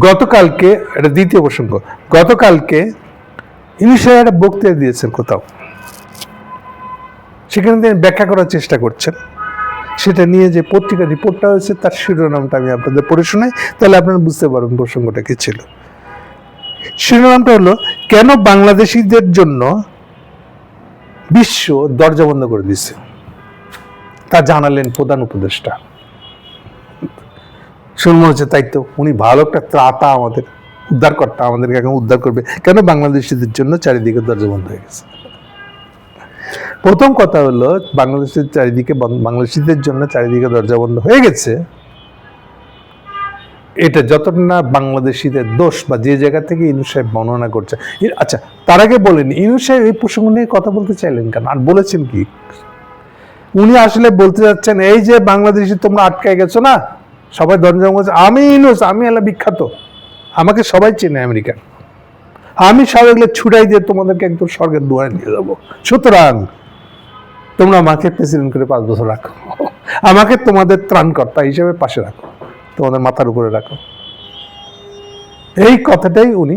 গতকালকে, এটা দ্বিতীয় প্রসঙ্গ, গতকালকে ইউনিসেফ একটা বক্তৃতা দিয়েছেন কোথাও, সেখানে তিনি ব্যাখ্যা করার চেষ্টা করছেন। সেটা নিয়ে যে পত্রিকা রিপোর্টটা হয়েছে তার শিরোনামটা আমি আপনাদের পড়ে শোনাই, তাহলে আপনারা বুঝতে পারবেন প্রসঙ্গটা কি ছিল। শিরোনামটা হলো, কেন বাংলাদেশিদের জন্য বিশ্ব দরজা বন্ধ করে দিচ্ছে, তা জানালেন প্রধান উপদেষ্টা। শুনমনে হচ্ছে তাই তো, উনি ভালো একটা ত্রাতা, আমাদের উদ্ধারকর্তা, আমাদেরকে এখন উদ্ধার করবে। কেন বাংলাদেশিদের জন্য চারিদিকে দরজা বন্ধ হয়ে গেছে? প্রথম কথা হলো, বাংলাদেশের চারিদিকে, বাংলাদেশিদের জন্য চারিদিকে দরজা বন্ধ হয়ে গেছে, এটা যতটা না বাংলাদেশিদের দোষ বা যে জায়গা থেকে ইনু সাহেব বর্ণনা করছে। আচ্ছা, তার আগে বলেন ইনু সাহেব এই প্রসঙ্গ নিয়ে কথা বলতে চাইলেন কেন, আর বলেছেন কি? উনি আসলে বলতে যাচ্ছেন, এই যে বাংলাদেশি তোমরা আটকায় গেছো না, সবাই দরজা বন্ধ, আমি ইনুস, আমি এলা বিখ্যাত, আমাকে সবাই চেনে আমেরিকান, আমি সব এগুলো ছুটাই দিয়ে তোমাদেরকে একদম স্বর্গের দুয়ারে নিয়ে যাবো, সুতরাং তোমরা আমাকে প্রেসিডেন্ট করে 5 বছর রাখো, আমাকে তোমাদের ত্রাণকর্তা হিসেবে পাশে রাখো, তোমাদের মাথার উপরে রাখো। এই কথাটাই উনি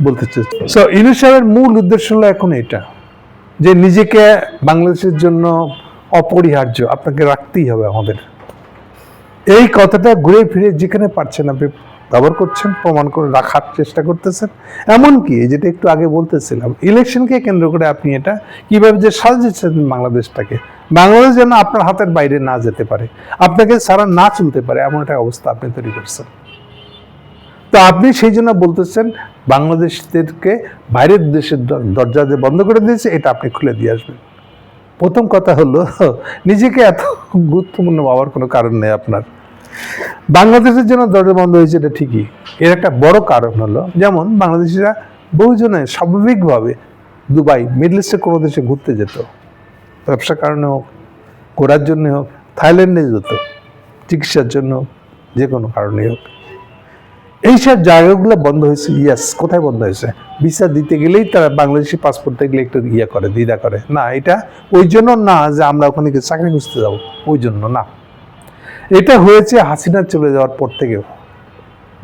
বলতে চেয়েছেন। সো ইনু সাহেবের মূল উদ্দেশ্য হলো এখন এটা, যে নিজেকে বাংলাদেশের জন্য অপরিহার্য, আপনাকে রাখতেই হবে আমাদের। এই কথাটা ঘুরে ফিরে যেখানে পারছেন আপনি ব্যবহার করছেন, প্রমাণ করে রাখার চেষ্টা করতেছেন। এমনকি যেটা একটু আগে বলতেছিলাম, ইলেকশনকে কেন্দ্র করে আপনি এটা কিভাবে যে সাজিয়েছেন বাংলাদেশটাকে, বাংলাদেশ যেন আপনার হাতের বাইরে না যেতে পারে, আপনাকে সারা না চলতে পারে, এমন একটা অবস্থা আপনি তৈরি করছেন। তো আপনি সেই জন্য বলতেছেন বাংলাদেশদেরকে বাইরের দেশের দরজা যে বন্ধ করে দিয়েছে, এটা আপনি খুলে দিয়ে আসবেন। প্রথম কথা হলো, নিজেকে এত গুরুত্বপূর্ণ ভাবার কোনো কারণ নেই আপনার। বাংলাদেশের জন্য দরজা বন্ধ হয়েছে এটা ঠিকই, এর একটা বড় কারণ হলো, যেমন বাংলাদেশিরা বহুজনে স্বাভাবিকভাবে দুবাই, মিডল ইস্টের কোনো দেশে ঘুরতে যেত, ব্যবসার কারণে হোক, ঘোরার জন্য হোক, থাইল্যান্ডে যেত, চিকিৎসার জন্য হোক, যে কোনো কারণে হোক। এইসব জায়গাগুলো বন্ধ হয়েছে। ইয়াস, কোথায় বন্ধ হয়েছে? ভিসা দিতে গেলেই তারা বাংলাদেশি পাসপোর্ট দেখলে একটু করে, দ্বিধা করে। না, এটা ওই জন্য না যে আমরা ওখানে চাকরি খুঁজতে যাবো, ওই জন্য না। এটা হয়েছে হাসিনা চলে যাওয়ার পর থেকেও,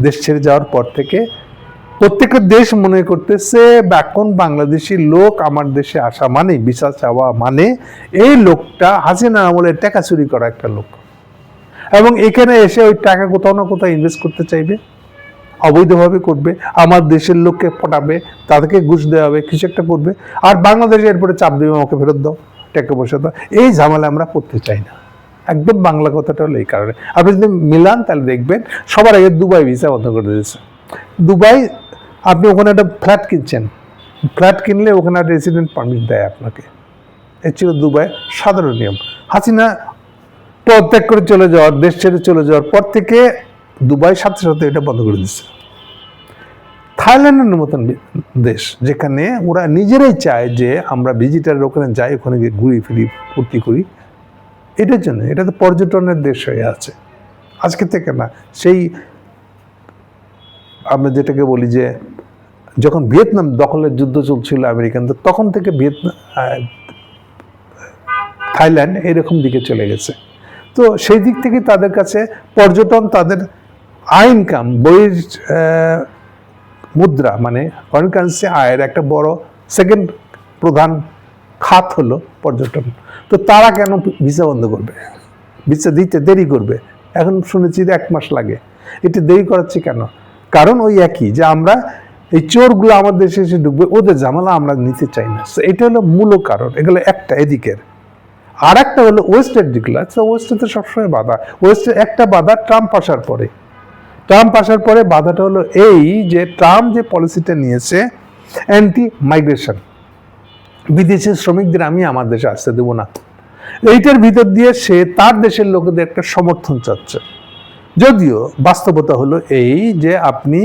দেশ ছেড়ে যাওয়ার পর থেকে প্রত্যেকটা দেশ মনে করতেছে এখন বাংলাদেশি লোক আমার দেশে আসা মানে, ভিসা চাওয়া মানে এই লোকটা হাসিনা আমলে টাকা চুরি করা একটা লোক, এবং এখানে এসে ওই টাকা কোথাও না কোথাও ইনভেস্ট করতে চাইবে, অবৈধভাবে করবে, আমার দেশের লোককে পটাবে, তাদেরকে ঘুষ দেওয়া হবে, কিছু একটা করবে, আর বাংলাদেশে এরপরে চাপ দেবে আমাকে ফেরত দাও, টাকা পয়সা দাও। এই ঝামেলা আমরা করতে চাই না। একদম বাংলা কথাটা হলো এই কারণে। আপনি যদি মিলান তাহলে দেখবেন সবার আগে দুবাই ভিসা বন্ধ করে দিয়েছে। দুবাই, আপনি ওখানে একটা ফ্ল্যাট কিনছেন, ফ্ল্যাট কিনলে ওখানে একটা রেসিডেন্ট পারমিট দেয় আপনাকে। এর ছিল দুবাই সাধারণ নিয়ম। হাসিনা পদত্যাগ করে চলে যাওয়ার, দেশ ছেড়ে চলে যাওয়ার পর থেকে দুবাই সাথে সাথে এটা বন্ধ করে দিচ্ছে। থাইল্যান্ডের মতন দেশ, যেখানে ওরা নিজেরাই চায় যে আমরা ভিজিটার ওখানে যাই, ওখানে গিয়ে ঘুরি ফিরি, ফুর্তি করি, এটার জন্য। এটা তো পর্যটনের দেশ হয়ে আছে আজকে থেকে না, সেই আমরা যেটাকে বলি যে যখন ভিয়েতনাম দখলের যুদ্ধ চলছিল আমেরিকানদের, তখন থেকে থাইল্যান্ড এরকম দিকে চলে গেছে। তো সেই দিক থেকে তাদের কাছে পর্যটন, তাদের ইনকাম, বইয়ের মুদ্রা মানে ফরেন কারেন্সি আয়ের একটা বড় সেকেন্ড প্রধান খাত হলো পর্যটন। তো তারা কেন ভিসা বন্ধ করবে, ভিসা দিতে দেরি করবে? এখন শুনেছি 1 মাস লাগে। এটা দেরি করাচ্ছে কেন? কারণ ওই একই, যে আমরা এই চোরগুলো আমার দেশে এসে ঢুকবে, ওদের ঝামেলা আমরা নিতে চাই না। এটা হলো মূল কারণ। এগুলো একটা এদিকের। আর একটা হলো ওয়েস্টের দিকগুলো। আচ্ছা, ওয়েস্টে তো সবসময় বাধা। ওয়েস্টে একটা বাধা ট্রাম্প আসার পরে। ট্রাম্প আসার পরে বাধাটা হলো এই যে ট্রাম্প যে পলিসিটা নিয়েছে অ্যান্টি মাইগ্রেশন, বিদেশের শ্রমিকদের আমি আমার দেশে আসতে দেবো না, এইটার ভিতর দিয়ে সে তার দেশের লোকেদের একটা সমর্থন চাচ্ছে। যদিও বাস্তবতা হলো এই যে আপনি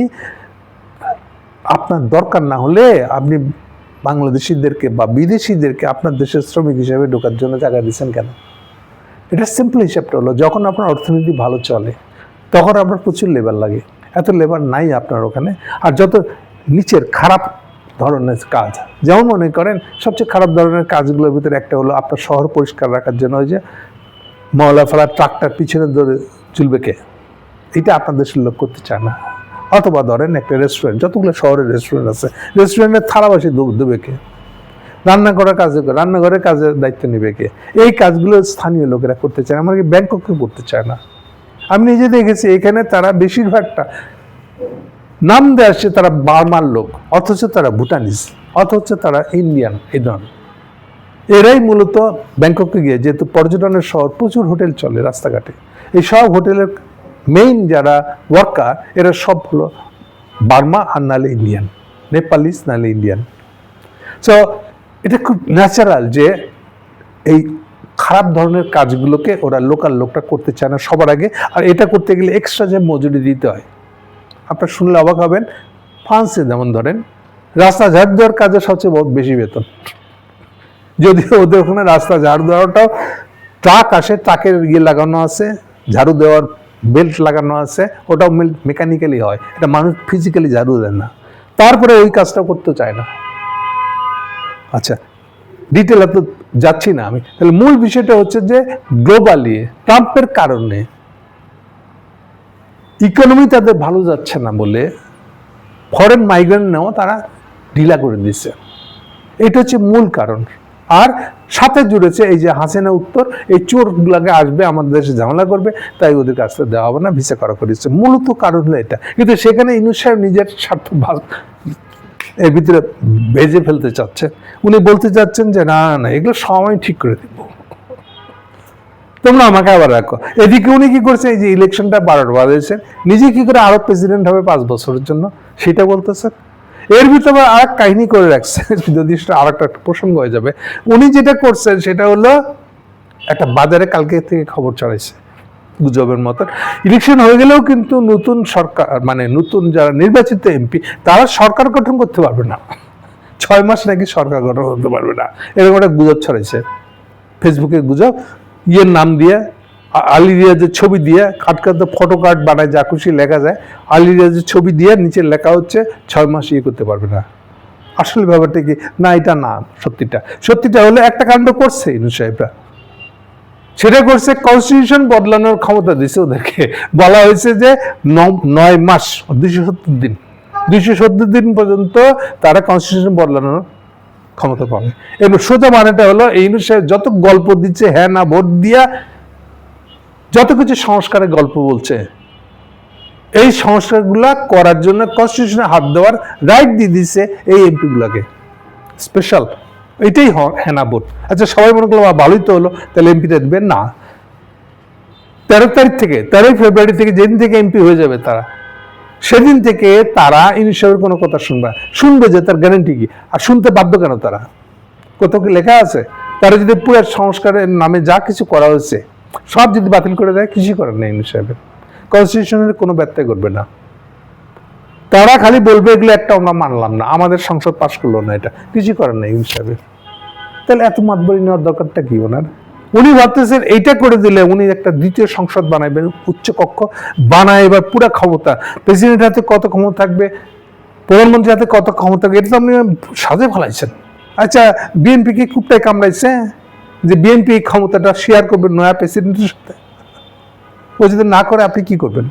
আপনার দরকার না হলে আপনি বাংলাদেশিদেরকে বা বিদেশিদেরকে আপনার দেশের শ্রমিক হিসেবে ঢোকার জন্য জায়গা দিচ্ছেন কেন? এটা সিম্পল হিসাবটা হলো, যখন আপনার অর্থনীতি ভালো চলে তখন আপনার প্রচুর লেবার লাগে, এত লেবার নাই আপনার ওখানে। আর যত নিচের খারাপ ধরনের কাজ, যেমন মনে করেন সবচেয়ে খারাপ ধরনের কাজগুলোর ভিতরে একটা হলো আপনার শহর পরিষ্কার রাখার জন্য ওই যে ময়লা ফেলার ট্রাকটার পিছনে ধরে চলবে কে, এটা আপনার দেশের লোক করতে চায় না। অথবা ধরেন একটা রেস্টুরেন্ট, যতগুলো শহরের রেস্টুরেন্ট আছে, রেস্টুরেন্টের থালাবাসি দেবে কে? রান্নাঘরের কাজের দায়িত্ব নেবে কে? এই কাজগুলো স্থানীয় লোকেরা করতে চায়, এমনকি ব্যাংককে করতে চায় না। আমি নিজে দেখেছি এখানে তারা বেশিরভাগটা নাম দেয় আসছে তারা বার্মার লোক, অথচ তারা ভুটানিজ, অথচ তারা ইন্ডিয়ান। এই ধরনের এরাই মূলত ব্যাংককে গিয়ে, যেহেতু পর্যটনের শহর, প্রচুর হোটেল চলে রাস্তাঘাটে, এই সব হোটেলের মেইন যারা ওয়ার্কার এরা সব হলো বার্মা আর নালে ইন্ডিয়ান, নেপালিস নালে ইন্ডিয়ান। সো এটা খুব ন্যাচারাল যে এই খারাপ ধরনের কাজগুলোকে ওরা লোকাল লোকটা করতে চায় না সবার আগে। আর এটা করতে গেলে এক্সট্রা যে মজুরি দিতে হয়, আপনার শুনলে অবাক হবেন, ফ্রান্সে যেমন ধরেন রাস্তা ঝাড় দেওয়ার কাজে সবচেয়ে বহুত বেশি বেতন, যদিও ওদের ওখানে রাস্তা ঝাড়ু দেওয়াটাও ট্রাক আসে, ট্রাকের ইয়ে লাগানো আছে, ঝাড়ু দেওয়ার বেল্ট লাগানো আছে, ওটাও মেকানিক্যালি হয়, এটা মানুষ ফিজিক্যালি ঝাড়ু দেন না, তারপরে ওই কাজটা করতে চায় না। আচ্ছা, ডিটেল এত যাচ্ছি না আমি। তাহলে মূল বিষয়টা হচ্ছে যে গ্লোবালি ট্রাম্পের কারণে ইকোনমি তাদের ভালো যাচ্ছে না বলে ফরেন মাইগ্রেন্ট নেওয়া তারা ঢিলা করে দিচ্ছে, এটা হচ্ছে মূল কারণ। আর সাথে জুড়েছে এই যে হাসিনা উত্তর, এই চোরগুলাকে আসবে আমাদের দেশে ঝামেলা করবে, তাই ওদের কাছ থেকে দেওয়া হবে না, ভিসা করা করেছে, মূলত কারণ হলো এটা। কিন্তু সেখানে ইউনূস সাহেব নিজের স্বার্থ এর ভিতরে ভেজে ফেলতে চাচ্ছেন। উনি বলতে চাচ্ছেন যে না না, এগুলো সময় ঠিক করে দিব, তোমরা আমাকে আবার রাখো। এদিকে উনি কি করছে, এই যে ইলেকশনটা 12টা বাজেছেন, নিজে কি করে আরো প্রেসিডেন্ট হবে 5 বছরের জন্য সেটা বলতেছেন। এর ভিতরে আর এক কাহিনী করে রাখছে, যদি সেটা আর একটা প্রসঙ্গ হয়ে যাবে। উনি যেটা করছেন সেটা হলো একটা বাজারে কালকে থেকে খবর ছড়াইছে গুজবের মতন, ইলেকশন হয়ে গেলেও কিন্তু নতুন সরকার, মানে নতুন যারা নির্বাচিত এমপি, তারা সরকার গঠন করতে পারবে না, 6 মাস নাকি সরকার গঠন করতে পারবে না, এরকম একটা গুজব ছড়াইছে ফেসবুকে। গুজব ইয়ের নাম দিয়ে, আলী রিয়াজের ছবি দিয়ে, কাটকাতে ফটো কার্ড বানায়, যা খুশি লেখা যায়, আলী রিয়াজের ছবি দিয়ে নিচে লেখা হচ্ছে 6 মাস ইয়ে করতে পারবে না। আসলে ব্যাপারটা কি না, এটা না, সত্যিটা হলো একটা কাণ্ড করছে ইউনূস সাহেবরা, সেটা করছে কনস্টিটিউশন বদলানোর ক্ষমতা দিছে ওদেরকে। বলা হয়েছে যে 9 মাস 270 দিন পর্যন্ত তারা কনস্টিটিউশন বদলানোর ক্ষমতা পাবে। এবং সোজা মানেটা হলো ইউনূস সাহেব যত গল্প দিচ্ছে, হ্যাঁ না ভোট দিয়া যত কিছু সংস্কারের গল্প বলছে, এই সংস্কারগুলা করার জন্য কনস্টিটিউশনে হাত দেওয়ার রাইট দিয়ে দিচ্ছে এই এমপি গুলাকে স্পেশাল। এটাই হেনা ভোট। আচ্ছা, সবাই মনে করলো ভালোই তো হলো, তাহলে এমপিটা দেবেন না। 13 ফেব্রুয়ারি থেকে যেদিন থেকে এমপি হয়ে যাবে তারা, সেদিন থেকে তারা ইউনূস সাহেবের কোনো কথা শুনবে যে তার গ্যারান্টি কি? আর শুনতে বাধ্য কেন তারা? কোথাও কি লেখা আছে? তারা যদি পুরো সংস্কারের নামে যা কিছু করা হয়েছে সব যদি বাতিল করে দেয়, কিছু করার নেই ইউনূস সাহেবের, কনস্টিটিউশনের কোনো ব্যত্যয় করবে না। তারা খালি বলবে এগুলো একটা আমরা মানলাম না, আমাদের সংসদ পাশ করলো না, এটা কিছু করার নেই ইউনূস সাহেবের। তাহলে এত মাতবরি নেওয়ার দরকারটা কি ওনার? উনি ভাবতেছেন এইটা করে দিলে উনি একটা দ্বিতীয় সংসদ বানাবেন, উচ্চ কক্ষ বানায়, এবার পুরো ক্ষমতা প্রেসিডেন্টের হাতে কত ক্ষমতা থাকবে, প্রধানমন্ত্রীর হাতে কত ক্ষমতা থাকবে, এটা তো আপনি সাজে ফেলাইছেন। আচ্ছা, বিএনপি কি খুবটাই কামড়াইছে যে বিএনপি এই ক্ষমতাটা শেয়ার করবেন নয়া প্রেসিডেন্টের সাথে? ও যদি না করে আপনি কি করবেন?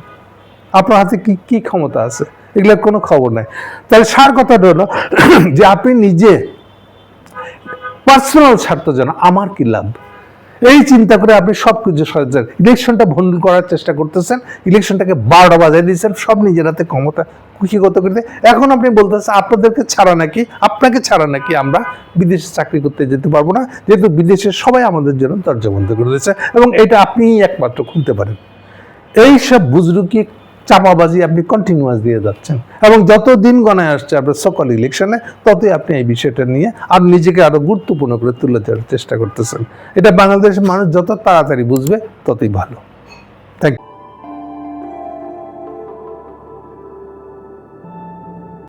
আপনার হাতে কি ক্ষমতা আছে? এগুলোর কোনো খবর নাই। তাহলে সার কথাটা হলো যে আপনি নিজে পার্সোনাল স্বার্থ যেন, আমার কি লাভ, এই চিন্তা করে আপনি সবকিছু ইলেকশনটা ভণ্ডুল করার চেষ্টা করতেছেন, ইলেকশনটাকে 12টা বাজায় দিয়েছেন, সব নিজের হাতে ক্ষমতা কুক্ষিগত করতে। এখন আপনি বলতেছেন আপনাকে ছাড়া নাকি আমরা বিদেশে চাকরি করতে যেতে পারবো না, যেহেতু বিদেশে সবাই আমাদের জন্য দরজা বন্ধ করে দিয়েছে, এবং এটা আপনিই একমাত্র খুলতে পারেন। এইসব বুজরুকি চাপাবাজি আপনি কন্টিনিউয়াস দিয়ে যাচ্ছেন, এবং যত দিন গণায় আসছে আপনার সকল ইলেকশনে, ততই আপনি এই বিষয়টা নিয়ে আর নিজেকে আরো গুরুত্বপূর্ণ করে তুলে ধরার চেষ্টা করতেছেন। এটা বাংলাদেশের মানুষ যত তাড়াতাড়ি বুঝবে ততই ভালো।